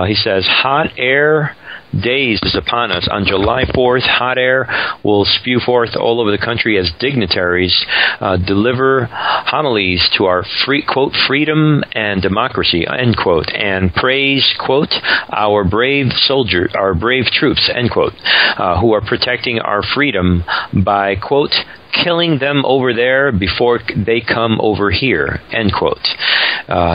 he says, hot air days is upon us. On July 4th, hot air will spew forth all over the country as dignitaries deliver homilies to our quote, freedom and democracy, end quote, and praise, quote, our brave soldiers, our brave troops, end quote, who are protecting our freedom by, quote, killing them over there before they come over here, end quote.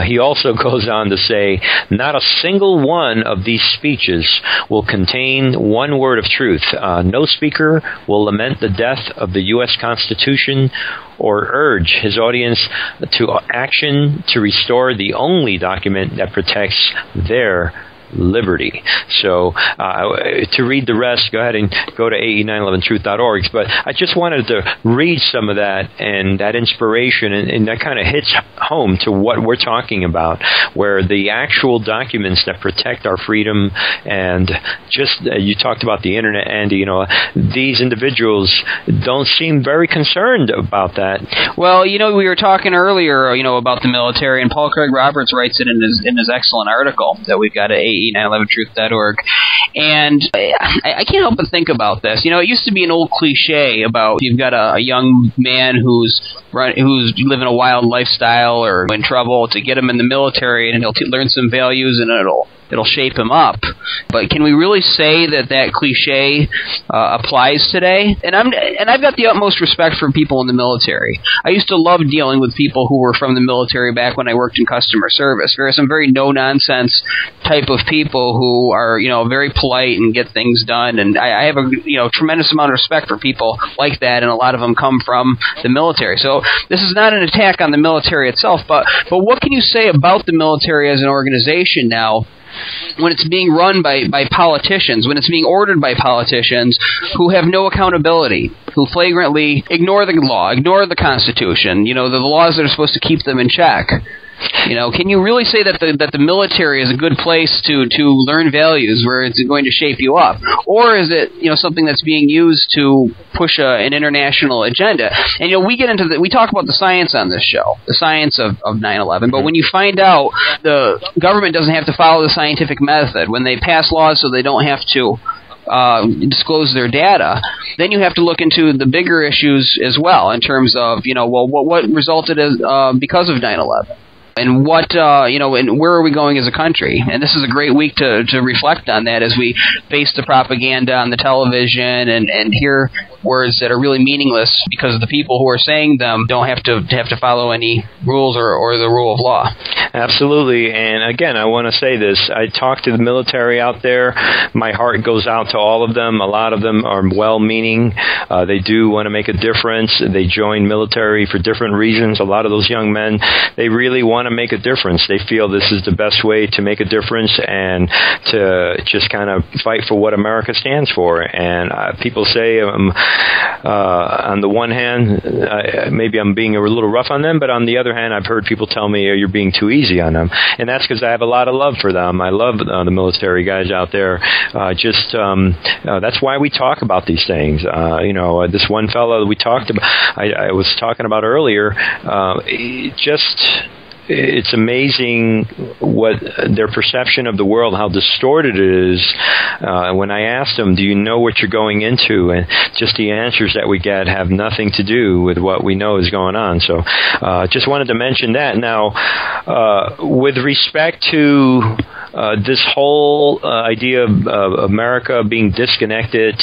He also goes on to say, not a single one of these speeches will contain one word of truth. No speaker will lament the death of the U.S. Constitution or urge his audience to action to restore the only document that protects their liberty. So to read the rest, go ahead and go to AE911Truth.org. But I just wanted to read some of that and that inspiration, and that kind of hits home to what we're talking about, where the actual documents that protect our freedom, and just you talked about the internet, Andy, these individuals don't seem very concerned about that. Well, we were talking earlier, about the military, and Paul Craig Roberts writes it in his excellent article that we've got at AE911Truth.org. And I can't help but think about this. It used to be an old cliche about you've got a young man who's living a wild lifestyle or in trouble, to get him in the military, and he'll learn some values, and it'll shape him up. But can we really say that cliche applies today? And I've got the utmost respect for people in the military. I used to love dealing with people who were from the military back when I worked in customer service. There are some very no-nonsense type of people who are, very polite and get things done. And I have a tremendous amount of respect for people like that, and a lot of them come from the military. So this is not an attack on the military itself, but what can you say about the military as an organization now, when it's being run by politicians, when it's being ordered by politicians who have no accountability, who flagrantly ignore the law, ignore the Constitution, the laws that are supposed to keep them in check? Can you really say that the military is a good place to learn values where it's going to shape you up? Or is it, something that's being used to push an international agenda? And, we talk about the science on this show, the science of 9/11, but when you find out the government doesn't have to follow the scientific method, when they pass laws so they don't have to disclose their data, then you have to look into the bigger issues as well, in terms of, what resulted because of 9/11. And what, and where are we going as a country? And this is a great week to reflect on that as we face the propaganda on the television and hear words that are really meaningless because the people who are saying them don't have to follow any rules or the rule of law. Absolutely. And again, I want to say this. I talk to the military out there. My heart goes out to all of them. A lot of them are well-meaning. They do want to make a difference. They join military for different reasons. A lot of those young men, they really want to make a difference. They feel this is the best way to make a difference and to just kind of fight for what America stands for. And people say, on the one hand, maybe I'm being a little rough on them, but on the other hand, I've heard people tell me, you're being too easy on them. And that's because I have a lot of love for them. I love the military guys out there. That's why we talk about these things. This one fellow that we talked about, I was talking about earlier, it's amazing what their perception of the world, how distorted it is. When I asked them, do you know what you're going into? And just the answers that we get have nothing to do with what we know is going on. So just wanted to mention that. Now, with respect to this whole idea of America being disconnected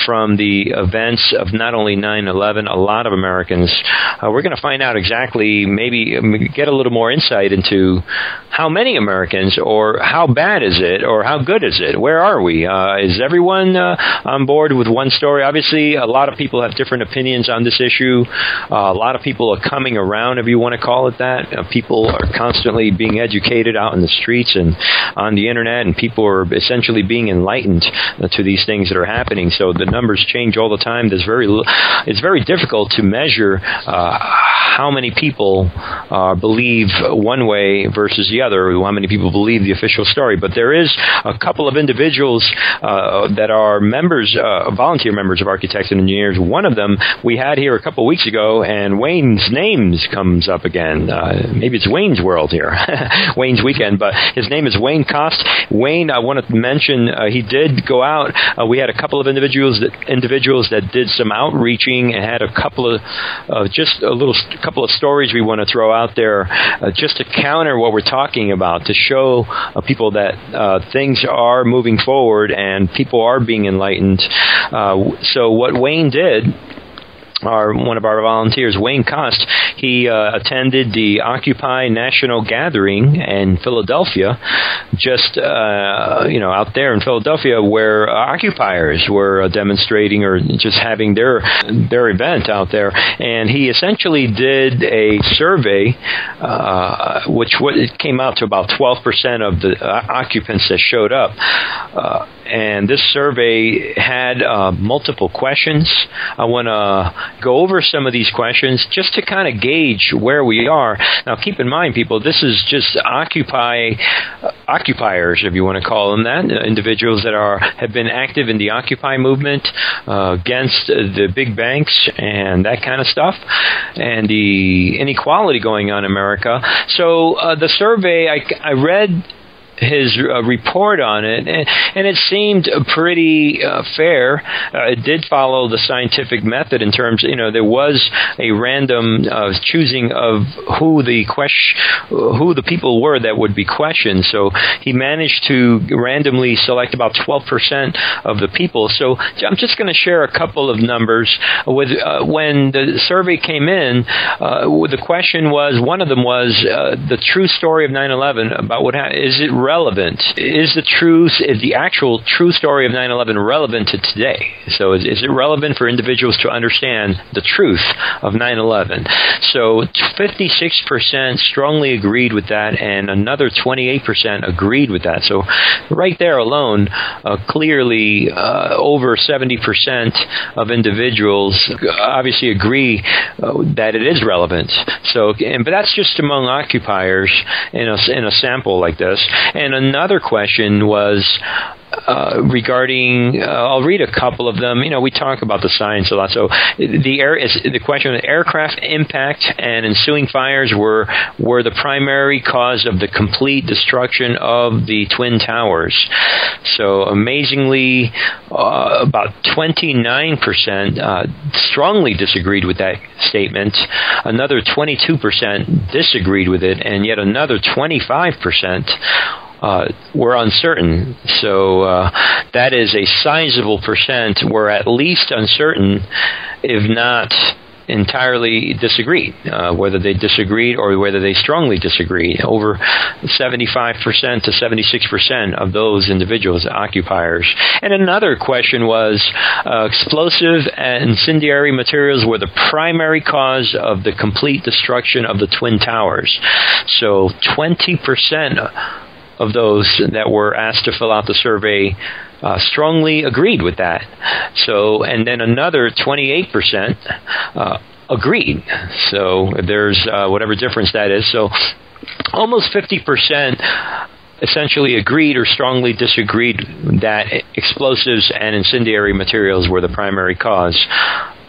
from the events of not only 9/11, a lot of Americans, we're going to find out exactly, maybe get a little more insight into how many Americans, or how bad is it, or how good is it? Where are we? Is everyone on board with one story? Obviously, a lot of people have different opinions on this issue. A lot of people are coming around, if you want to call it that. People are constantly being educated out in the streets and on the internet, and people are essentially being enlightened to these things that are happening. So the numbers change all the time. It's very difficult to measure how many people believe one way versus the the other, how many people believe the official story. But there is a couple of individuals that are members, volunteer members of Architects and Engineers. One of them we had here a couple of weeks ago, and Wayne's name comes up again. Maybe it's Wayne's World here, Wayne's Weekend, but his name is Wayne Kost. Wayne, I want to mention, he did go out. We had a couple of individuals that did some outreaching and had a couple of couple of stories we want to throw out there just to counter what we're talking about, to show people that things are moving forward and people are being enlightened. So what Wayne did, one of our volunteers, Wayne Kost, he attended the Occupy National Gathering in Philadelphia, just out there in Philadelphia, where occupiers were demonstrating or just having their event out there. And he essentially did a survey, which it came out to about 12% of the occupants that showed up. And this survey had multiple questions. I want to go over some of these questions just to kind of gauge where we are. Now, keep in mind, people, this is just occupiers, if you want to call them that, individuals that have been active in the Occupy movement against the big banks and that kind of stuff, and the inequality going on in America. So the survey, I read his report on it, and it seemed pretty fair. It did follow the scientific method in terms, there was a random choosing of who the people were that would be questioned. So he managed to randomly select about 12% of the people. So I'm just going to share a couple of numbers. With when the survey came in, the question was, one of them was the true story of 9/11 about what happened. Is it relevant? Is the actual true story of 9/11 relevant to today? So is it relevant for individuals to understand the truth of 9/11? So 56% strongly agreed with that, and another 28% agreed with that. So right there alone, clearly over 70% of individuals obviously agree that it is relevant. So, but that's just among occupiers in a sample like this. And another question was regarding, I'll read a couple of them. We talk about the science a lot. So the question of aircraft impact and ensuing fires were the primary cause of the complete destruction of the Twin Towers. So amazingly, about 29% strongly disagreed with that statement. Another 22% disagreed with it, and yet another 25% were uncertain. So that is a sizable percent were at least uncertain, if not entirely disagreed, whether they disagreed or whether they strongly disagreed. Over 75% to 76% of those individuals, occupiers. And another question was, explosive and incendiary materials were the primary cause of the complete destruction of the Twin Towers. So 20% of those that were asked to fill out the survey strongly agreed with that. So, and then another 28% agreed. So there's whatever difference that is. So almost 50% essentially agreed or strongly disagreed that explosives and incendiary materials were the primary cause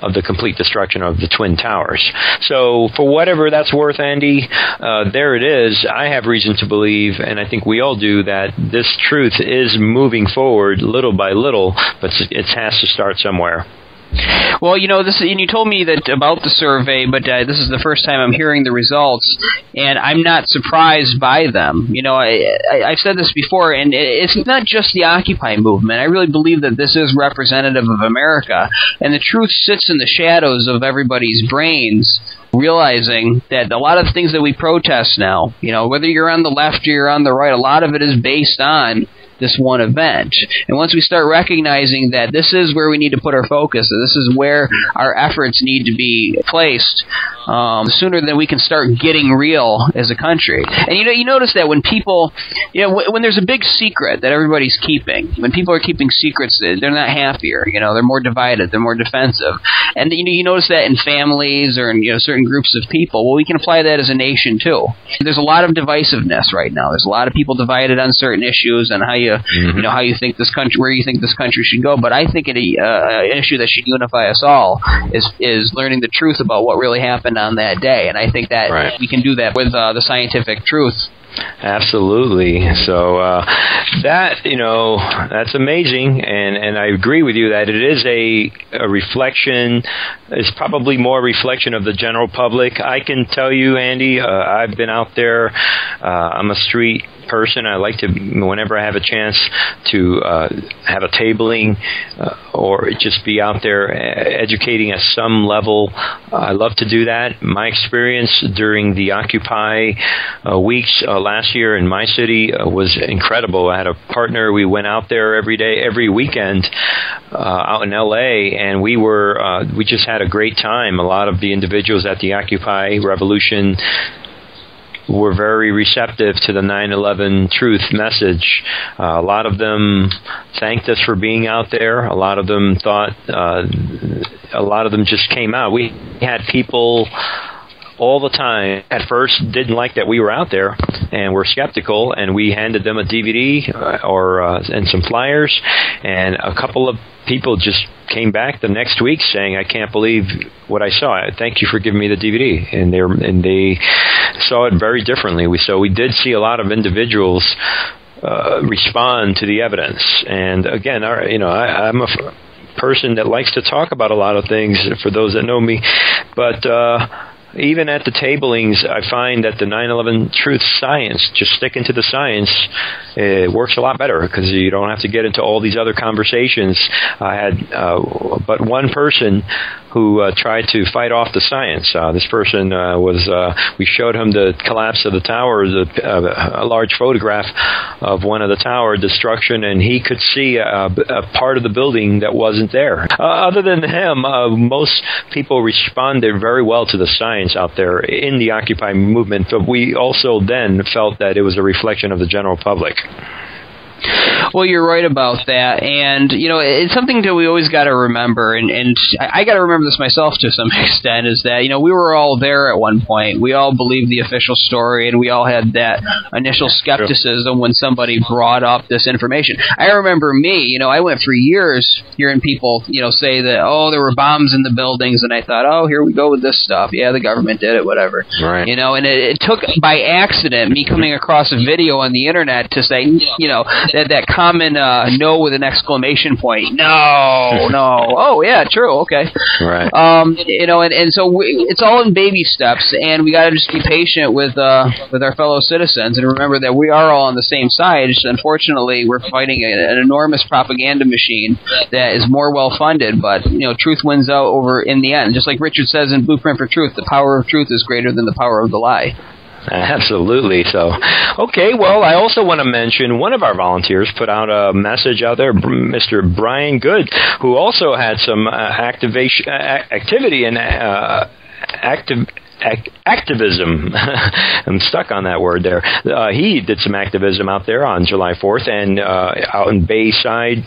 of the complete destruction of the Twin Towers. So for whatever that's worth, Andy, there it is. I have reason to believe, and I think we all do, that this truth is moving forward little by little, but it has to start somewhere. Well, and you told me that about the survey, but this is the first time I'm hearing the results, and I'm not surprised by them. I've said this before, and it's not just the Occupy movement. I really believe that this is representative of America, and the truth sits in the shadows of everybody's brains, realizing that a lot of the things that we protest now, whether you're on the left or you're on the right, a lot of it is based on this one event. And once we start recognizing that this is where we need to put our focus, that this is where our efforts need to be placed, sooner than we can start getting real as a country. And you notice that when people, when there's a big secret that everybody's keeping, when people are keeping secrets, they're not happier. They're more divided, they're more defensive. And you notice that in families or in certain groups of people. Well, we can apply that as a nation too. There's a lot of divisiveness right now. There's a lot of people divided on certain issues and how you how you think this country, where you think this country should go. But I think an issue that should unify us all is learning the truth about what really happened on that day. And I think that we can do that with the scientific truth. Absolutely. So that's amazing, and I agree with you that it is a reflection. It's probably more a reflection of the general public. I can tell you, Andy, I've been out there. I'm a street person. I like to, whenever I have a chance to have a tabling or just be out there educating at some level, I love to do that. My experience during the Occupy weeks last year in my city was incredible. I had a partner. We went out there every weekend out in L.A., and we just had a great time. A lot of the individuals at the Occupy Revolution were very receptive to the 9/11 Truth message. A lot of them thanked us for being out there. A lot of them just came out. We had people all the time at first didn't like that we were out there and were skeptical, and we handed them a DVD and some flyers, and a couple of people just came back the next week saying, "I can't believe what I saw. Thank you for giving me the DVD." And they saw it very differently. We did see a lot of individuals respond to the evidence. And again, I'm a person that likes to talk about a lot of things, for those that know me, but even at the tablings, I find that the 9/11 Truth science, just sticking to the science, it works a lot better because you don't have to get into all these other conversations. I had but one person who tried to fight off the science. This person we showed him the collapse of the tower, a large photograph of one of the tower destruction, and he could see a part of the building that wasn't there. Other than him, most people responded very well to the science out there in the Occupy movement, but we also then felt that it was a reflection of the general public. Well, you're right about that, and it's something that we always got to remember, and I got to remember this myself to some extent, is that we were all there at one point. We all believed the official story, and we all had that initial skepticism when somebody brought up this information. I remember me, I went for years hearing people, say that, oh, there were bombs in the buildings, and I thought, oh, here we go with this stuff. Yeah, the government did it, whatever. Right. And it took by accident me coming across a video on the internet to say, that common no with an exclamation point. No. Oh, yeah, true. Okay. Right. And so it's all in baby steps, and we got to just be patient with our fellow citizens and remember that we are all on the same side. Just unfortunately, we're fighting an enormous propaganda machine that is more well funded, but truth wins out over in the end. Just like Richard says in Blueprint for Truth, the power of truth is greater than the power of the lie. Absolutely. So, okay, well, I also want to mention one of our volunteers put out a message out there, Mr. Brian Good, who also had some activity and activism. I'm stuck on that word there. He did some activism out there on July 4th and out in Bayside,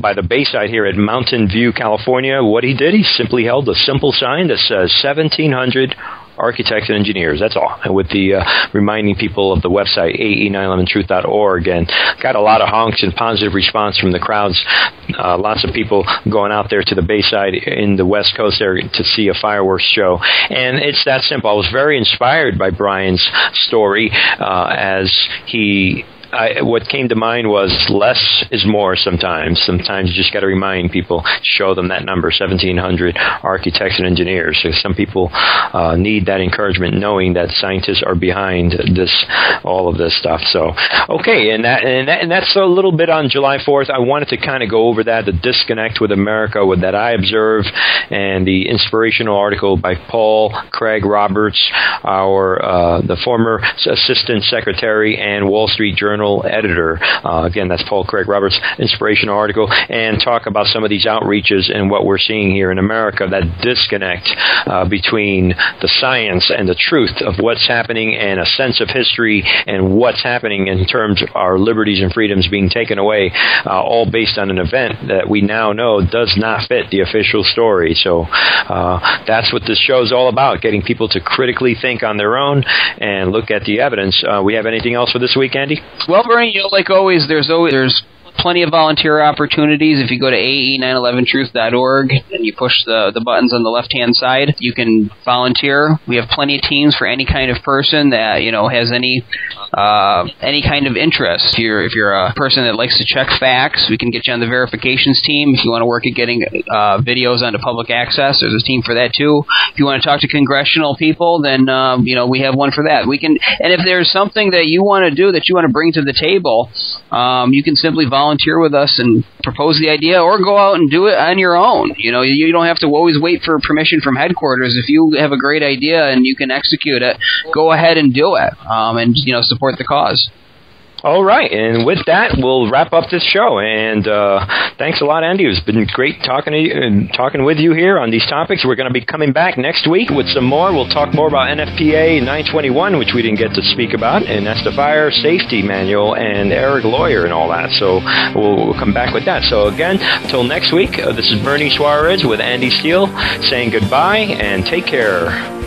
by the Bayside here at Mountain View, California. What he did, he simply held a simple sign that says 1700 architects and engineers. That's all. And with the reminding people of the website AE911Truth.org, and got a lot of honks and positive response from the crowds. Lots of people going out there to the Bayside in the West Coast there to see a fireworks show. And it's that simple. I was very inspired by Brian's story as he what came to mind was less is more sometimes. Sometimes you just got to remind people, show them that number, 1,700 architects and engineers. So some people need that encouragement, knowing that scientists are behind all of this stuff. So, okay, and that's a little bit on July 4th. I wanted to kind of go over that, the disconnect with America that I observed, and the inspirational article by Paul Craig Roberts, the former Assistant Secretary and Wall Street Journal Journal editor. Again, that's Paul Craig Roberts' inspirational article, and talk about some of these outreaches and what we're seeing here in America, that disconnect between the science and the truth of what's happening and a sense of history and what's happening in terms of our liberties and freedoms being taken away, all based on an event that we now know does not fit the official story. So that's what this show is all about, getting people to critically think on their own and look at the evidence. We have anything else for this week, Andy? Well, Bernie, like always, there's plenty of volunteer opportunities. If you go to AE911Truth.org and you push the buttons on the left-hand side, you can volunteer. We have plenty of teams for any kind of person that has any kind of interest. If you're a person that likes to check facts, we can get you on the verifications team. If you want to work at getting videos onto public access, there's a team for that too. If you want to talk to congressional people, then we have one for that. And if there's something that you want to do that you want to bring to the table, you can simply volunteer with us and propose the idea, or go out and do it on your own. You don't have to always wait for permission from headquarters. If you have a great idea and you can execute it, go ahead and do it, and support the cause. All right, and with that, we'll wrap up this show. And thanks a lot, Andy. It's been great talking to you and talking with you here on these topics. We're going to be coming back next week with some more. We'll talk more about NFPA 921, which we didn't get to speak about, and that's the Fire Safety Manual and Eric Lawyer and all that. So we'll come back with that. So again, till next week, this is Bernie Suarez with Andy Steele saying goodbye and take care.